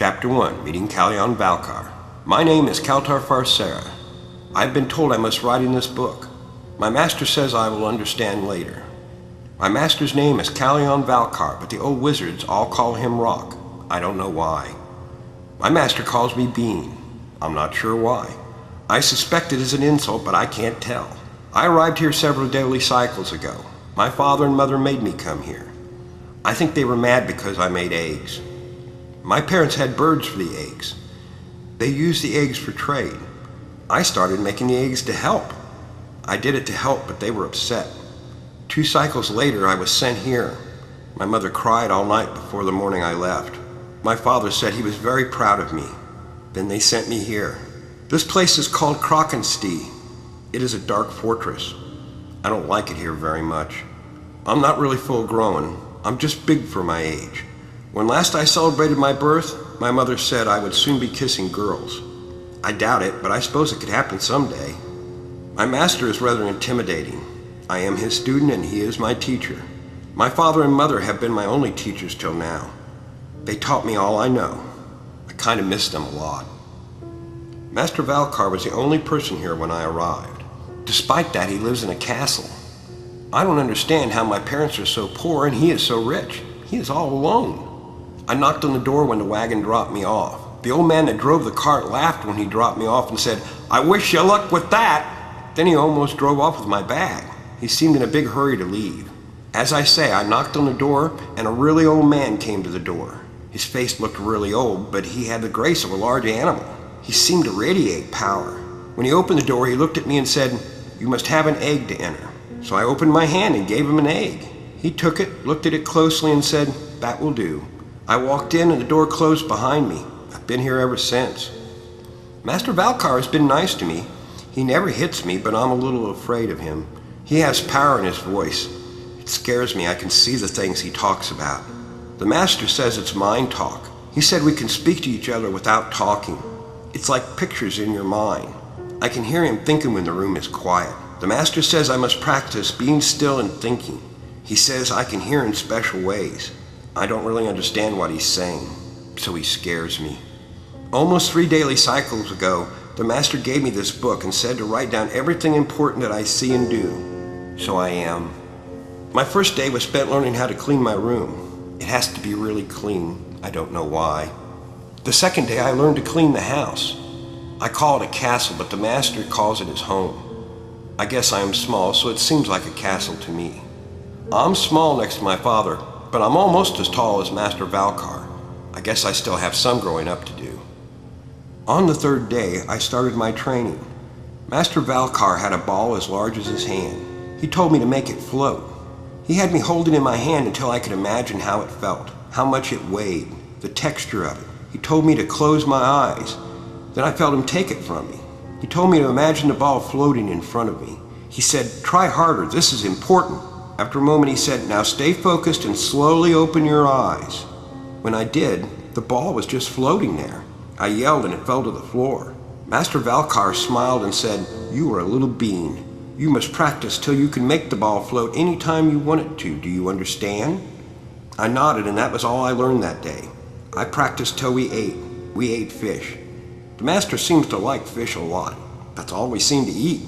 Chapter 1, Meeting Kaltar Farsara. My name is Kaltar Farsara. I've been told I must write in this book. My master says I will understand later. My master's name is Kaltar Farsara, but the old wizards all call him Rock. I don't know why. My master calls me Bean. I'm not sure why. I suspect it is an insult, but I can't tell. I arrived here several daily cycles ago. My father and mother made me come here. I think they were mad because I made eggs. My parents had birds for the eggs. They used the eggs for trade. I started making the eggs to help. I did it to help, but they were upset. 2 cycles later, I was sent here. My mother cried all night before the morning I left. My father said he was very proud of me. Then they sent me here. This place is called Krakenstee. It is a dark fortress. I don't like it here very much. I'm not really full grown. I'm just big for my age. When last I celebrated my birth, my mother said I would soon be kissing girls. I doubt it, but I suppose it could happen someday. My master is rather intimidating. I am his student and he is my teacher. My father and mother have been my only teachers till now. They taught me all I know. I kind of miss them a lot. Master Valkar was the only person here when I arrived. Despite that, he lives in a castle. I don't understand how my parents are so poor and he is so rich. He is all alone. I knocked on the door when the wagon dropped me off. The old man that drove the cart laughed when he dropped me off and said, "I wish you luck with that." Then he almost drove off with my bag. He seemed in a big hurry to leave. As I say, I knocked on the door and a really old man came to the door. His face looked really old, but he had the grace of a large animal. He seemed to radiate power. When he opened the door, he looked at me and said, "You must have an egg to enter." So I opened my hand and gave him an egg. He took it, looked at it closely and said, "That will do." I walked in and the door closed behind me. I've been here ever since. Master Valkar has been nice to me. He never hits me, but I'm a little afraid of him. He has power in his voice. It scares me. I can see the things he talks about. The master says it's mind talk. He said we can speak to each other without talking. It's like pictures in your mind. I can hear him thinking when the room is quiet. The master says I must practice being still and thinking. He says I can hear in special ways. I don't really understand what he's saying, so he scares me. Almost 3 daily cycles ago, the master gave me this book and said to write down everything important that I see and do. So I am. My first day was spent learning how to clean my room. It has to be really clean. I don't know why. The second day I learned to clean the house. I call it a castle, but the master calls it his home. I guess I am small, so it seems like a castle to me. I'm small next to my father, but I'm almost as tall as Master Valkar. I guess I still have some growing up to do. On the 3rd day, I started my training. Master Valkar had a ball as large as his hand. He told me to make it float. He had me hold it in my hand until I could imagine how it felt, how much it weighed, the texture of it. He told me to close my eyes. Then I felt him take it from me. He told me to imagine the ball floating in front of me. He said, "Try harder, this is important." After a moment he said, "Now stay focused and slowly open your eyes." When I did, the ball was just floating there. I yelled and it fell to the floor. Master Valkar smiled and said, "You are a little bean. You must practice till you can make the ball float any time you want it to. Do you understand?" I nodded and that was all I learned that day. I practiced till we ate. We ate fish. The master seems to like fish a lot. That's all we seem to eat.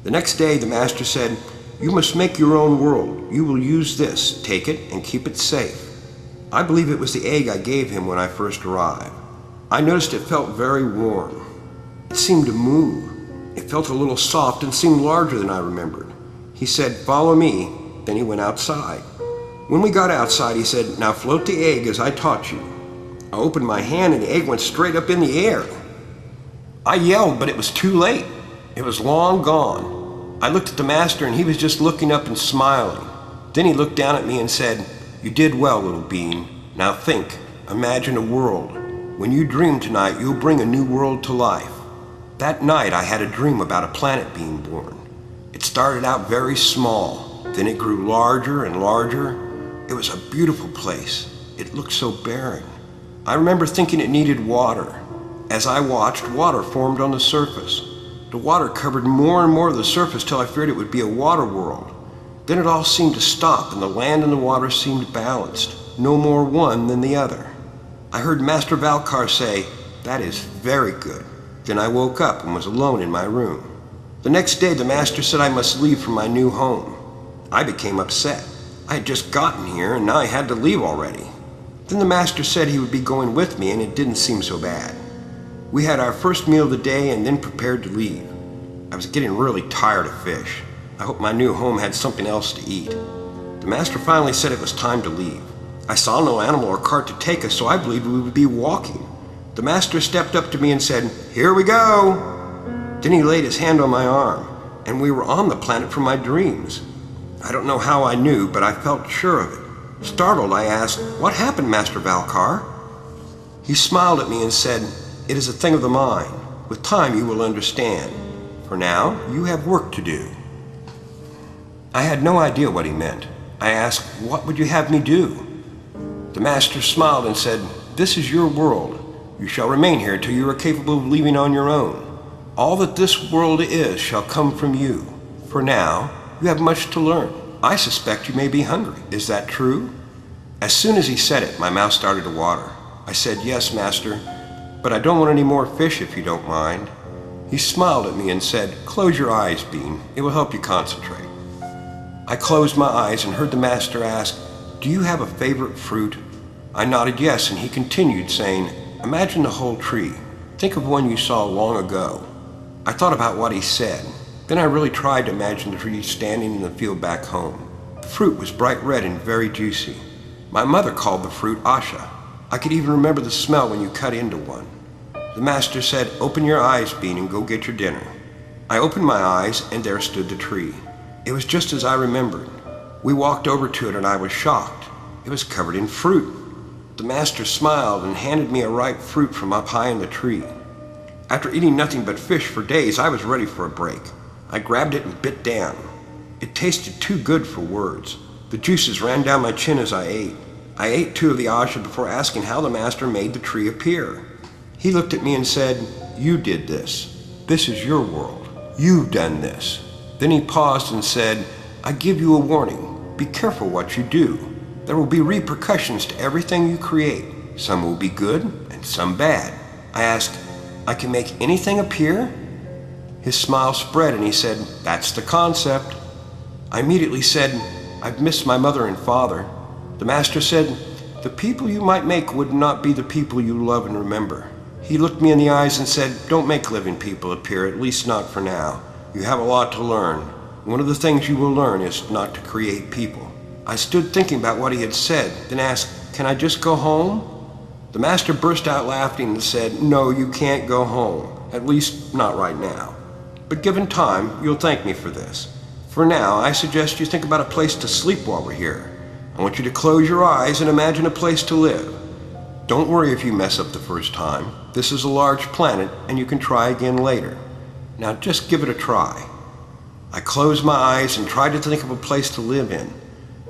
The next day the master said, "You must make your own world. You will use this. Take it and keep it safe." I believe it was the egg I gave him when I first arrived. I noticed it felt very warm. It seemed to move. It felt a little soft and seemed larger than I remembered. He said, "Follow me." Then he went outside. When we got outside, he said, "Now float the egg as I taught you." I opened my hand and the egg went straight up in the air. I yelled, but it was too late. It was long gone. I looked at the master and he was just looking up and smiling. Then he looked down at me and said, "You did well, little bean. Now think, imagine a world. When you dream tonight, you'll bring a new world to life." That night I had a dream about a planet being born. It started out very small, then it grew larger and larger. It was a beautiful place. It looked so barren. I remember thinking it needed water. As I watched, water formed on the surface. The water covered more and more of the surface till I feared it would be a water world. Then it all seemed to stop and the land and the water seemed balanced, no more one than the other. I heard Master Valkar say, "That is very good." Then I woke up and was alone in my room. The next day, the master said I must leave for my new home. I became upset. I had just gotten here, and now I had to leave already. Then the master said he would be going with me, and it didn't seem so bad. We had our first meal of the day and then prepared to leave. I was getting really tired of fish. I hoped my new home had something else to eat. The master finally said it was time to leave. I saw no animal or cart to take us, so I believed we would be walking. The master stepped up to me and said, "Here we go." Then he laid his hand on my arm, and we were on the planet from my dreams. I don't know how I knew, but I felt sure of it. Startled, I asked, "What happened, Master Valkar?" He smiled at me and said, "It is a thing of the mind. With time you will understand. For now, you have work to do." I had no idea what he meant. I asked, "What would you have me do?" The master smiled and said, "This is your world. You shall remain here till you are capable of leaving on your own. All that this world is shall come from you. For now, you have much to learn. I suspect you may be hungry. Is that true?" As soon as he said it, my mouth started to water. I said, "Yes, master, but I don't want any more fish if you don't mind." He smiled at me and said, "Close your eyes, Bean. It will help you concentrate." I closed my eyes and heard the master ask, "Do you have a favorite fruit?" I nodded yes, and he continued saying, "Imagine the whole tree. Think of one you saw long ago." I thought about what he said. Then I really tried to imagine the tree standing in the field back home. The fruit was bright red and very juicy. My mother called the fruit Asha. I could even remember the smell when you cut into one. The master said, "Open your eyes, Bean, and go get your dinner." I opened my eyes, and there stood the tree. It was just as I remembered. We walked over to it, and I was shocked. It was covered in fruit. The master smiled and handed me a ripe fruit from up high in the tree. After eating nothing but fish for days, I was ready for a break. I grabbed it and bit down. It tasted too good for words. The juices ran down my chin as I ate. I ate 2 of the Asha before asking how the master made the tree appear. He looked at me and said, "You did this. This is your world. You've done this." Then he paused and said, "I give you a warning. Be careful what you do. There will be repercussions to everything you create. Some will be good and some bad." I asked, "I can make anything appear?" His smile spread and he said, "That's the concept." I immediately said, "I've missed my mother and father." The master said, "The people you might make would not be the people you love and remember." He looked me in the eyes and said, "Don't make living people appear, at least not for now. You have a lot to learn. One of the things you will learn is not to create people." I stood thinking about what he had said, then asked, "Can I just go home?" The master burst out laughing and said, "No, you can't go home, at least not right now. But given time, you'll thank me for this. For now, I suggest you think about a place to sleep while we're here. I want you to close your eyes and imagine a place to live. Don't worry if you mess up the first time. This is a large planet, and you can try again later. Now just give it a try." I closed my eyes and tried to think of a place to live in.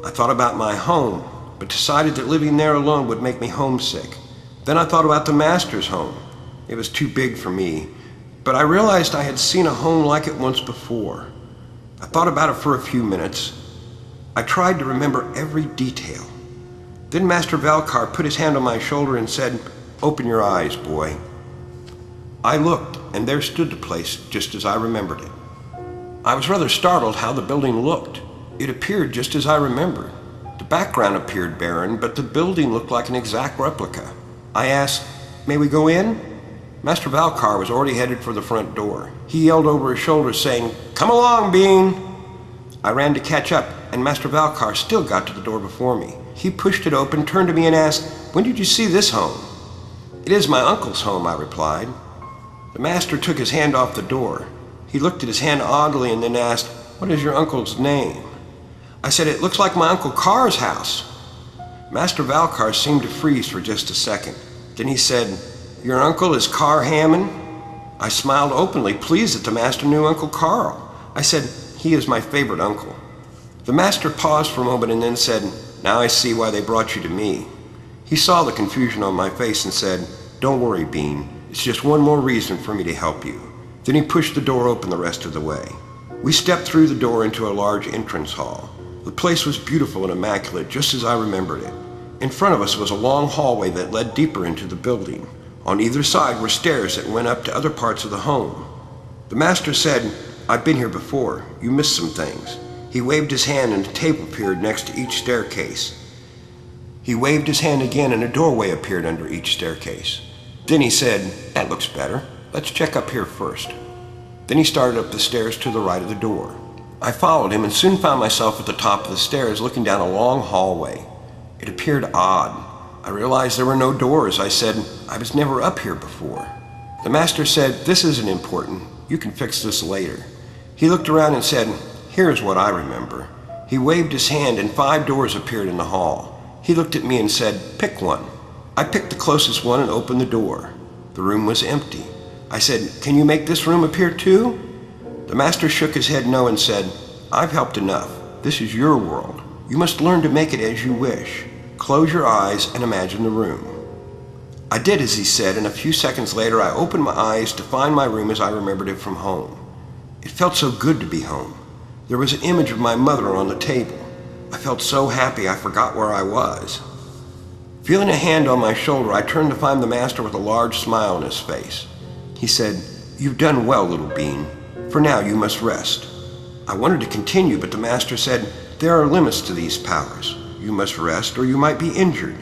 I thought about my home, but decided that living there alone would make me homesick. Then I thought about the master's home. It was too big for me, but I realized I had seen a home like it once before. I thought about it for a few minutes. I tried to remember every detail. Then Master Valkar put his hand on my shoulder and said, "Open your eyes, boy." I looked, and there stood the place just as I remembered it. I was rather startled how the building looked. It appeared just as I remembered. The background appeared barren, but the building looked like an exact replica. I asked, "May we go in?" Master Valkar was already headed for the front door. He yelled over his shoulder saying, "Come along, Bean!" I ran to catch up, and Master Valkar still got to the door before me. He pushed it open, turned to me and asked, "When did you see this home?" "It is my uncle's home," I replied. The master took his hand off the door. He looked at his hand oddly and then asked, "What is your uncle's name?" I said, "It looks like my Uncle Carr's house." Master Valkar seemed to freeze for just a second. Then he said, "Your uncle is Carr Hammond?" I smiled openly, pleased that the master knew Uncle Carl. I said, "He is my favorite uncle." The master paused for a moment and then said, "Now I see why they brought you to me." He saw the confusion on my face and said, "Don't worry, Bean. It's just one more reason for me to help you." Then he pushed the door open the rest of the way. We stepped through the door into a large entrance hall. The place was beautiful and immaculate, just as I remembered it. In front of us was a long hallway that led deeper into the building. On either side were stairs that went up to other parts of the home. The master said, "I've been here before. You missed some things." He waved his hand and a table appeared next to each staircase. He waved his hand again and a doorway appeared under each staircase. Then he said, "That looks better. Let's check up here first." Then he started up the stairs to the right of the door. I followed him and soon found myself at the top of the stairs looking down a long hallway. It appeared odd. I realized there were no doors. I said, "I was never up here before." The master said, "This isn't important. You can fix this later." He looked around and said, "Here's what I remember." He waved his hand and 5 doors appeared in the hall. He looked at me and said, "Pick one." I picked the closest one and opened the door. The room was empty. I said, "Can you make this room appear too?" The master shook his head no and said, "I've helped enough. This is your world. You must learn to make it as you wish. Close your eyes and imagine the room." I did as he said, and a few seconds later I opened my eyes to find my room as I remembered it from home. It felt so good to be home. There was an image of my mother on the table. I felt so happy I forgot where I was. Feeling a hand on my shoulder, I turned to find the master with a large smile on his face. He said, "You've done well, little bean. For now you must rest." I wanted to continue, but the master said, "There are limits to these powers. You must rest or you might be injured."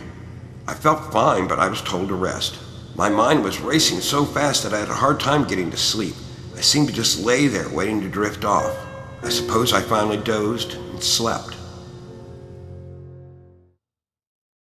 I felt fine, but I was told to rest. My mind was racing so fast that I had a hard time getting to sleep. I seemed to just lay there waiting to drift off. I suppose I finally dozed and slept.